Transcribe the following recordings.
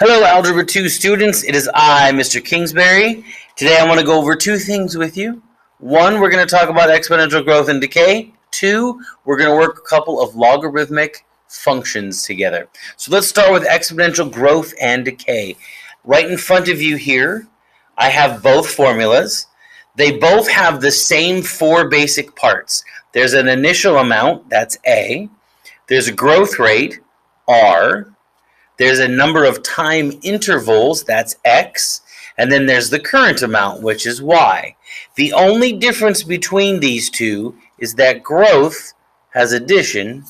Hello, Algebra 2 students. It is I, Mr. Kingsbury. Today I want to go over two things with you. One, we're going to talk about exponential growth and decay. Two, we're going to work a couple of logarithmic functions together. So let's start with exponential growth and decay. Right in front of you here, I have both formulas. They both have the same four basic parts. There's an initial amount, that's A. There's a growth rate, R. There's a number of time intervals, that's X, and then there's the current amount, which is Y. The only difference between these two is that growth has addition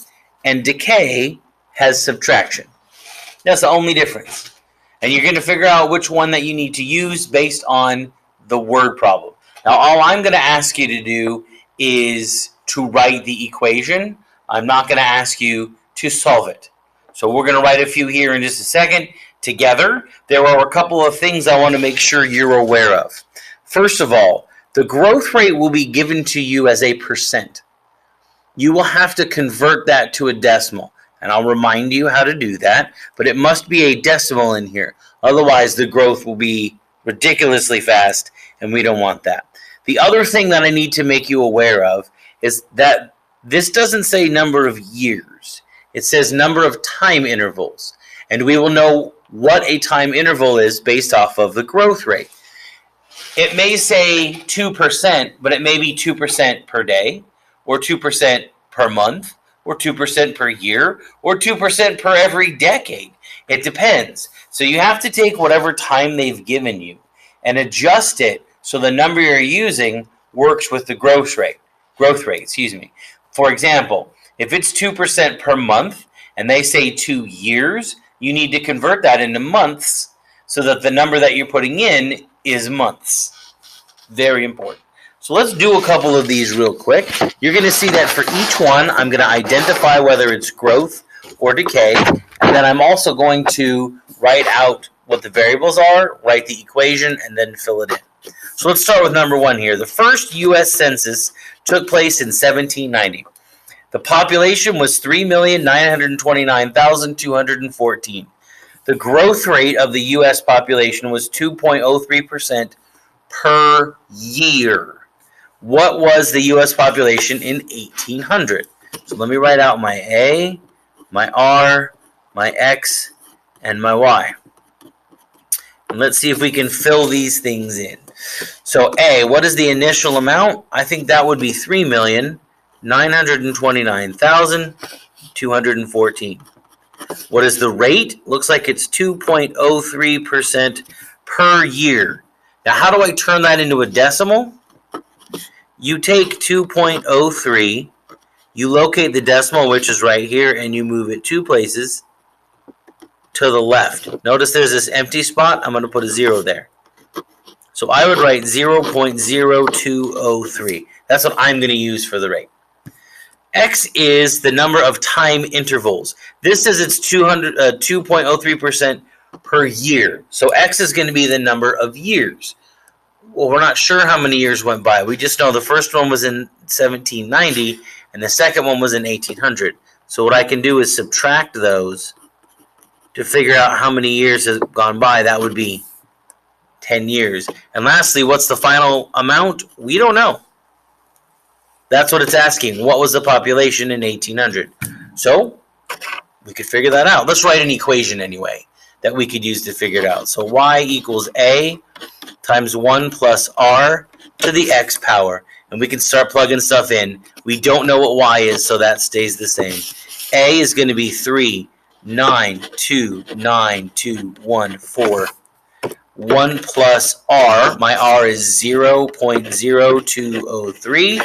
and decay has subtraction. That's the only difference. And you're going to figure out which one that you need to use based on the word problem. Now, all I'm going to ask you to do is to write the equation. I'm not going to ask you to solve it. So we're going to write a few here in just a second together. There are a couple of things I want to make sure you're aware of. First of all, the growth rate will be given to you as a percent. You will have to convert that to a decimal, and I'll remind you how to do that, but it must be a decimal in here. Otherwise, the growth will be ridiculously fast, and we don't want that. The other thing that I need to make you aware of is that this doesn't say number of years. It says number of time intervals, and we will know what a time interval is based off of the growth rate. It may say 2%, but it may be 2% per day, or 2% per month, or 2% per year, or 2% per every decade. It depends. So you have to take whatever time they've given you and adjust it so the number you're using works with the growth rate. For example, if it's 2% per month and they say 2 years, you need to convert that into months so that the number that you're putting in is months. Very important. So let's do a couple of these real quick. You're going to see that for each one, I'm going to identify whether it's growth or decay, and then I'm also going to write out what the variables are, write the equation, and then fill it in. So let's start with number one here. The first U.S. Census took place in 1790. The population was 3,929,214. The growth rate of the U.S. population was 2.03% per year. What was the U.S. population in 1800? So let me write out my A, my R, my X, and my Y. And let's see if we can fill these things in. So A, what is the initial amount? I think that would be 3,929,214. What is the rate? Looks like it's 2.03% per year. Now, how do I turn that into a decimal? You take 2.03, you locate the decimal, which is right here, and you move it 2 places to the left. Notice there's this empty spot. I'm going to put a 0 there. So I would write 0.0203. That's what I'm going to use for the rate. X is the number of time intervals. This says it's 2.03% per year. So X is going to be the number of years. Well, we're not sure how many years went by. We just know the first one was in 1790 and the second one was in 1800. So what I can do is subtract those to figure out how many years has gone by. That would be 10 years. And lastly, what's the final amount? We don't know. That's what it's asking. What was the population in 1800? So we could figure that out. Let's write an equation anyway that we could use to figure it out. So y equals A times 1 plus R to the X power. And we can start plugging stuff in. We don't know what Y is, so that stays the same. A is going to be 3,929,214. 1 plus R, my R is 0.0203,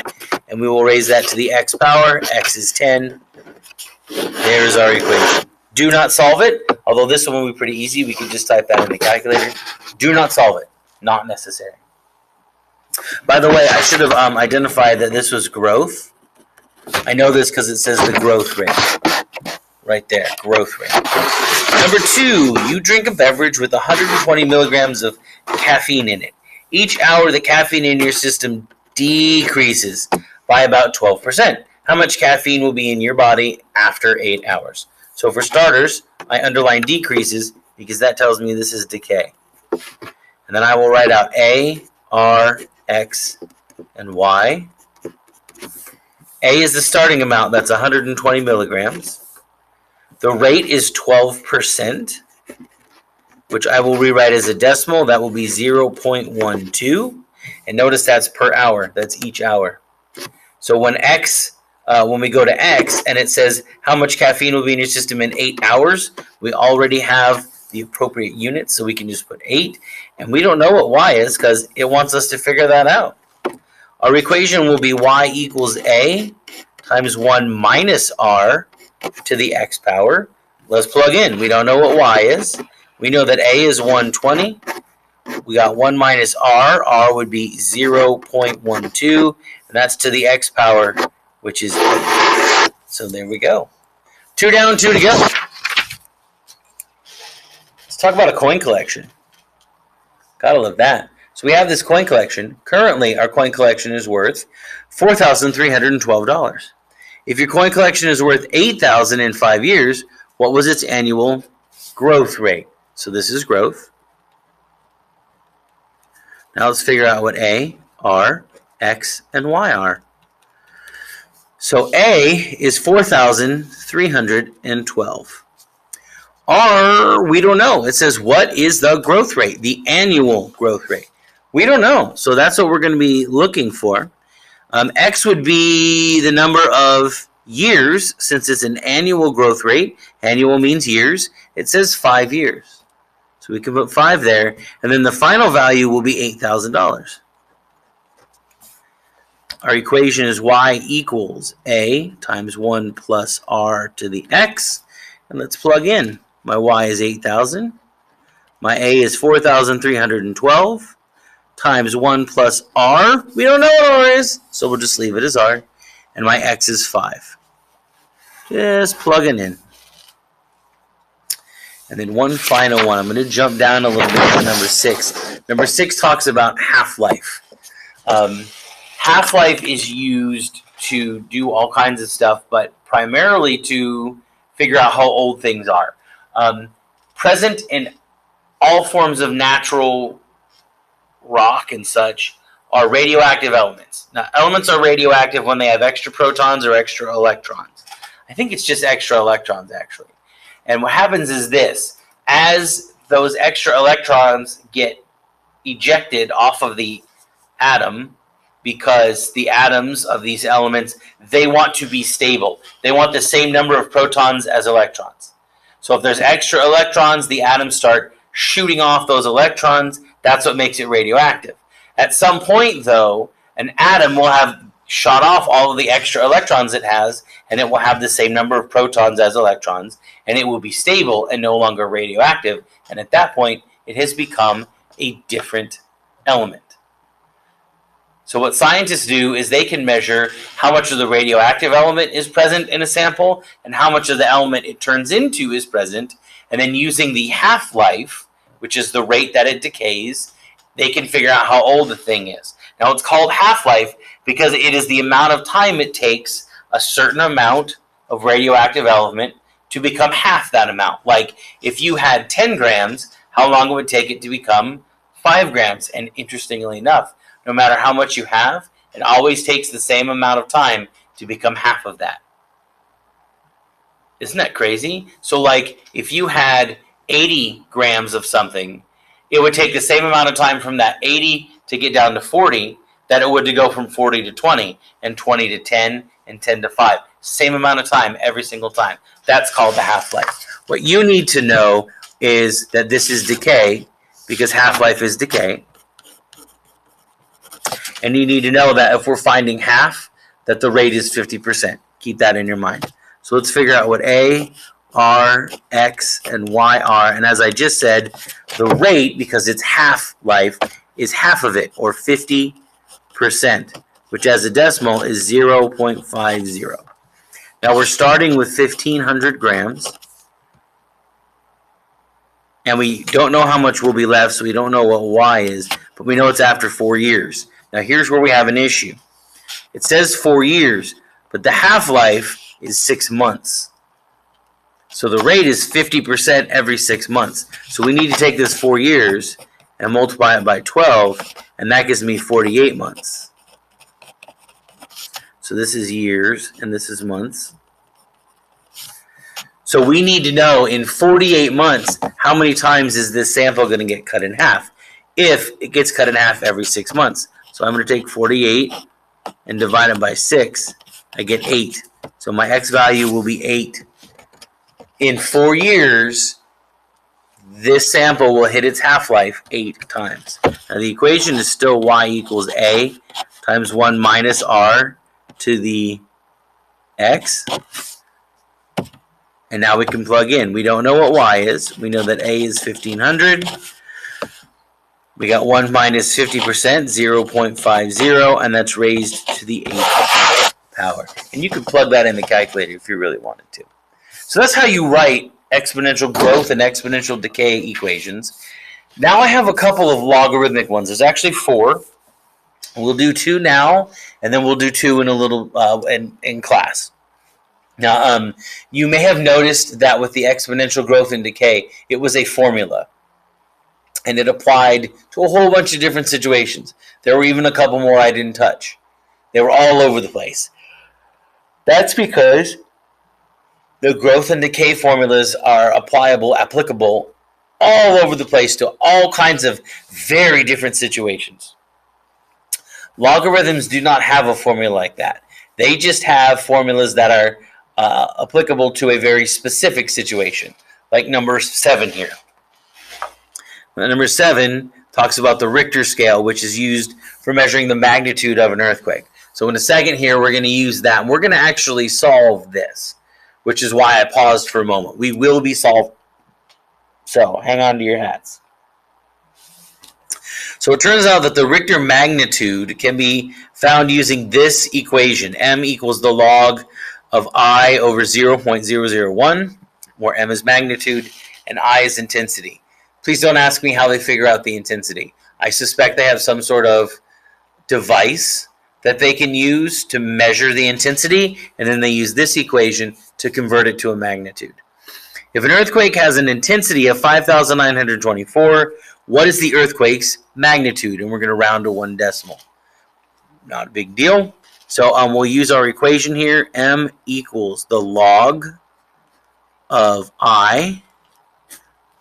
and we will raise that to the X power. X is 10. There's our equation. Do not solve it, although this one will be pretty easy. We can just type that in the calculator. Do not solve it. Not necessary. By the way, I should have identified that this was growth. I know this because it says the growth rate. Right there, growth rate. Number 2, you drink a beverage with 120 milligrams of caffeine in it. Each hour, the caffeine in your system decreases by about 12%. How much caffeine will be in your body after 8 hours? So for starters, I underline decreases because that tells me this is decay. And then I will write out A, R, X, and Y. A is the starting amount, that's 120 milligrams. The rate is 12%, which I will rewrite as a decimal. That will be 0.12. And notice that's per hour. That's each hour. So when we go to X and it says how much caffeine will be in your system in 8 hours, we already have the appropriate unit, so we can just put 8. And we don't know what Y is because it wants us to figure that out. Our equation will be Y equals A times 1 minus R to the X power. Let's plug in. We don't know what Y is. We know that A is 120. We got 1 minus R. R would be 0.12. And that's to the X power, which is 8. So there we go. 2 down, 2 to go. Let's talk about a coin collection. Gotta love that. So we have this coin collection. Currently, our coin collection is worth $4,312. If your coin collection is worth $8,000 in 5 years, what was its annual growth rate? So this is growth. Now let's figure out what A, R, X, and Y are. So A is 4,312. R, we don't know. It says, what is the growth rate, the annual growth rate? We don't know. So that's what we're going to be looking for. X would be the number of years, since it's an annual growth rate. Annual means years. It says 5 years. So we can put 5 there. And then the final value will be $8,000. Our equation is Y equals A times 1 plus R to the X. And let's plug in. My Y is 8,000. My A is 4,312 times 1 plus R. We don't know what R is, so we'll just leave it as R. And my X is 5. Just plugging in. And then one final one. I'm going to jump down a little bit to number 6. Number 6 talks about half-life. Half-life is used to do all kinds of stuff, but primarily to figure out how old things are. Present in all forms of natural rock and such are radioactive elements. Now, elements are radioactive when they have extra protons or extra electrons. I think it's just extra electrons, actually. And what happens is this. As those extra electrons get ejected off of the atom, because the atoms of these elements, they want to be stable. They want the same number of protons as electrons. So if there's extra electrons, the atoms start shooting off those electrons. That's what makes it radioactive. At some point, though, an atom will have shot off all of the extra electrons it has, and it will have the same number of protons as electrons, and it will be stable and no longer radioactive. And at that point, it has become a different element. So what scientists do is they can measure how much of the radioactive element is present in a sample and how much of the element it turns into is present. And then using the half-life, which is the rate that it decays, they can figure out how old the thing is. Now it's called half-life because it is the amount of time it takes a certain amount of radioactive element to become half that amount. Like if you had 10 grams, how long it would take it to become 5 grams. And interestingly enough, no matter how much you have, it always takes the same amount of time to become half of that. Isn't that crazy? So like if you had 80 grams of something, it would take the same amount of time from that 80 to get down to 40 that it would to go from 40 to 20 and 20 to 10 and 10 to 5. Same amount of time every single time. That's called the half-life. What you need to know is that this is decay because half-life is decay. And you need to know that if we're finding half, that the rate is 50%. Keep that in your mind. So let's figure out what A, R, X, and Y are. And as I just said, the rate, because it's half-life, is half of it, or 50%, which as a decimal is 0.50. Now we're starting with 1,500 grams. And we don't know how much will be left, so we don't know what Y is, but we know it's after 4 years. Now here's where we have an issue. It says 4 years, but the half-life is 6 months. So the rate is 50% every 6 months. So we need to take this 4 years and multiply it by 12, and that gives me 48 months. So this is years, and this is months. So we need to know in 48 months, how many times is this sample going to get cut in half? If it gets cut in half every 6 months. So I'm going to take 48 and divide it by 6. I get 8. So my x value will be 8. In 4 years, this sample will hit its half-life 8 times. Now the equation is still y equals a times 1 minus r to the x. And now we can plug in. We don't know what y is. We know that a is 1500. We got 1 minus 50%, 0.50, and that's raised to the 8th power. And you could plug that in the calculator if you really wanted to. So that's how you write exponential growth and exponential decay equations. Now I have a couple of logarithmic ones. There's actually 4. We'll do 2 now, and then we'll do 2 in a little in class. Now, you may have noticed that with the exponential growth and decay, it was a formula, and it applied to a whole bunch of different situations. There were even a couple more I didn't touch. They were all over the place. That's because the growth and decay formulas are applicable all over the place to all kinds of very different situations. Logarithms do not have a formula like that. They just have formulas that are applicable to a very specific situation, like number 7 here. Number 7 talks about the Richter scale, which is used for measuring the magnitude of an earthquake. So in a second here, we're going to use that, and we're going to actually solve this, which is why I paused for a moment. We will be solving. So hang on to your hats. So it turns out that the Richter magnitude can be found using this equation. M equals the log of I over 0.001, where M is magnitude and I is intensity. Please don't ask me how they figure out the intensity. I suspect they have some sort of device that they can use to measure the intensity, and then they use this equation to convert it to a magnitude. If an earthquake has an intensity of 5,924, what is the earthquake's magnitude? And we're going to round to 1 decimal. Not a big deal. So we'll use our equation here. M equals the log of I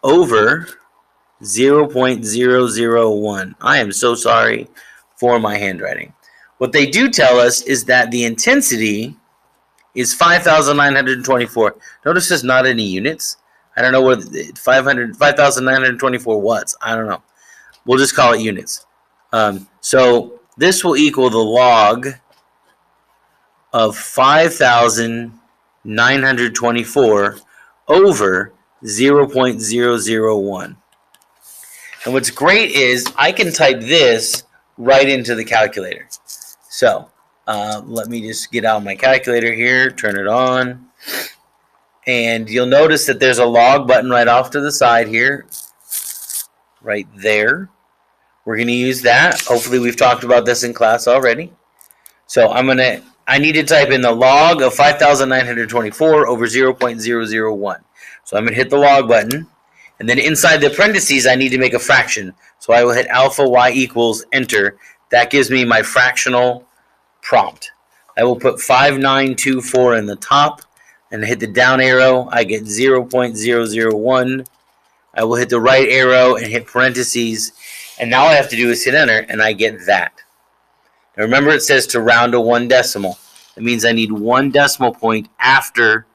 over 0.001. I am so sorry for my handwriting. What they do tell us is that the intensity is 5,924. Notice there's not any units. I don't know what 5,924 watts. I don't know. We'll just call it units. So this will equal the log of 5,924 over 0.001. And what's great is I can type this right into the calculator. So let me just get out my calculator here, turn it on, and you'll notice that there's a log button right off to the side here, right there. We're going to use that. Hopefully we've talked about this in class already. So I need to type in the log of 5,924 over 0.001. So I'm going to hit the log button, and then inside the parentheses I need to make a fraction. So I will hit alpha y equals enter. That gives me my fractional prompt. I will put 5924 in the top and hit the down arrow. I get 0.001. I will hit the right arrow and hit parentheses. And now all I have to do is hit enter, and I get that. Now remember, it says to round to 1 decimal. That means I need 1 decimal point after,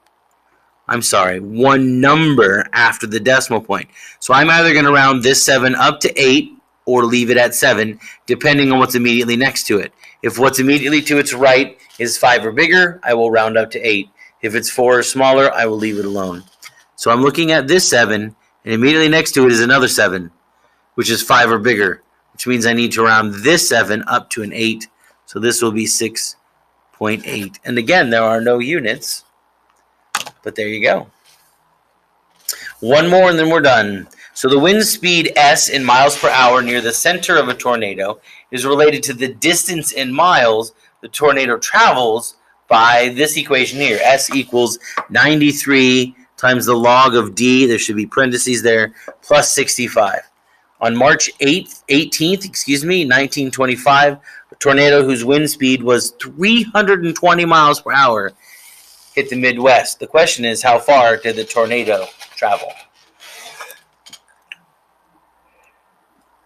one number after the decimal point. So I'm either going to round this 7 up to 8 or leave it at 7, depending on what's immediately next to it. If what's immediately to its right is 5 or bigger, I will round up to 8. If it's 4 or smaller, I will leave it alone. So I'm looking at this 7, and immediately next to it is another 7, which is 5 or bigger, which means I need to round this 7 up to an 8. So this will be 6.8. And again, there are no units, but there you go. One more and then we're done. So the wind speed S in miles per hour near the center of a tornado is related to the distance in miles the tornado travels by this equation here. S equals 93 times the log of D, there should be parentheses there, plus 65. On March 18th, 1925, a tornado whose wind speed was 320 miles per hour hit the Midwest. The question is, how far did the tornado travel?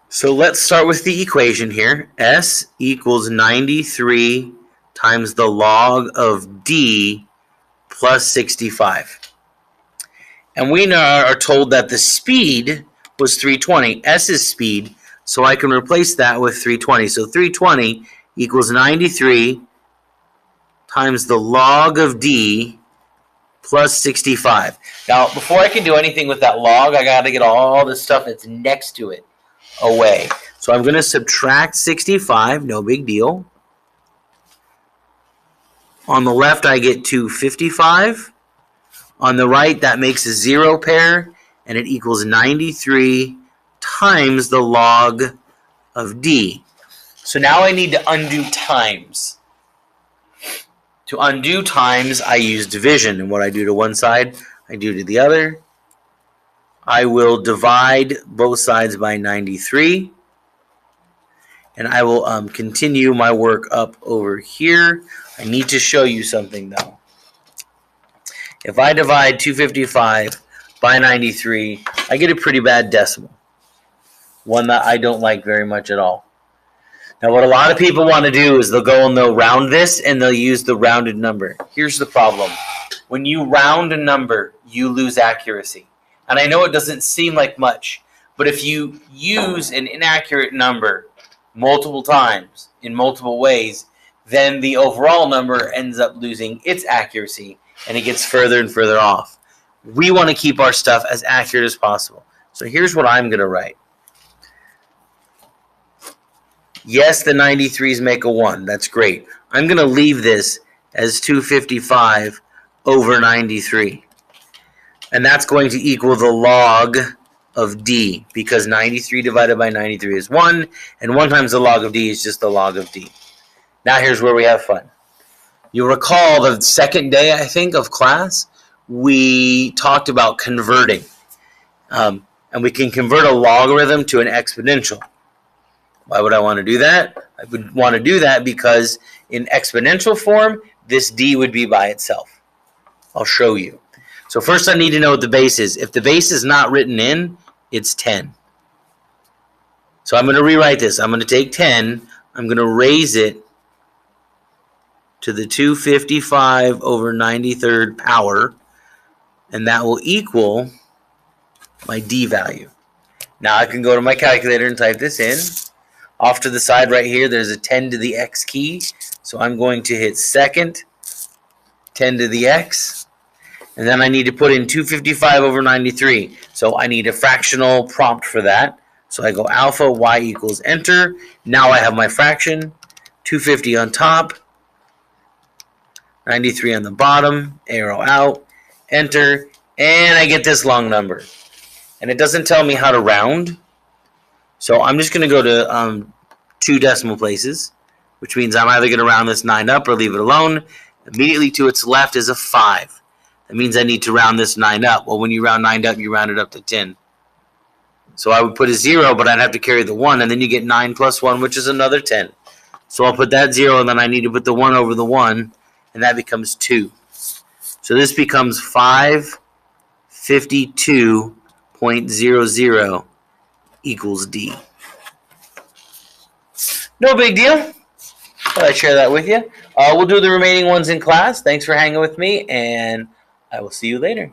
So let's start with the equation here. S equals 93 times the log of D plus 65. And we are told that the speed was 320. S's speed, so I can replace that with 320. So 320 equals 93 times the log of D plus 65. Now, before I can do anything with that log, I got to get all the stuff that's next to it away. So I'm going to subtract 65, no big deal. On the left, I get 255. On the right, that makes a 0 pair, and it equals 93 times the log of D. So now I need to undo times. To undo times, I use division, and what I do to one side, I do to the other. I will divide both sides by 93, and I will continue my work up over here. I need to show you something, though. If I divide 255 by 93, I get a pretty bad decimal, one that I don't like very much at all. Now, what a lot of people want to do is they'll go and they'll round this, and they'll use the rounded number. Here's the problem. When you round a number, you lose accuracy. And I know it doesn't seem like much, but if you use an inaccurate number multiple times in multiple ways, then the overall number ends up losing its accuracy, and it gets further and further off. We want to keep our stuff as accurate as possible. So here's what I'm going to write. Yes, the 93s make a 1. That's great. I'm going to leave this as 255 over 93. And that's going to equal the log of D, because 93 divided by 93 is 1, and 1 times the log of D is just the log of D. Now here's where we have fun. You'll recall the second day, I think, of class, we talked about converting. And we can convert a logarithm to an exponential. Why would I want to do that? I would want to do that because in exponential form, this D would be by itself. I'll show you. So first I need to know what the base is. If the base is not written in, it's 10. So I'm going to rewrite this. I'm going to take 10. I'm going to raise it to the 255 over 93rd power. And that will equal my D value. Now I can go to my calculator and type this in. Off to the side right here, there's a 10 to the X key. So I'm going to hit second, 10 to the X. And then I need to put in 255 over 93. So I need a fractional prompt for that. So I go alpha y equals enter. Now I have my fraction. 250 on top. 93 on the bottom. Arrow out. Enter. And I get this long number. And it doesn't tell me how to round. So I'm just going to go to 2 decimal places, which means I'm either going to round this 9 up or leave it alone. Immediately to its left is a 5. That means I need to round this 9 up. Well, when you round 9 up, you round it up to 10. So I would put a 0, but I'd have to carry the 1, and then you get 9 plus 1, which is another 10. So I'll put that 0, and then I need to put the 1 over the 1, and that becomes 2. So this becomes 552.00 equals D. No big deal. Thought I'd share that with you. We'll do the remaining ones in class. Thanks for hanging with me, and I will see you later.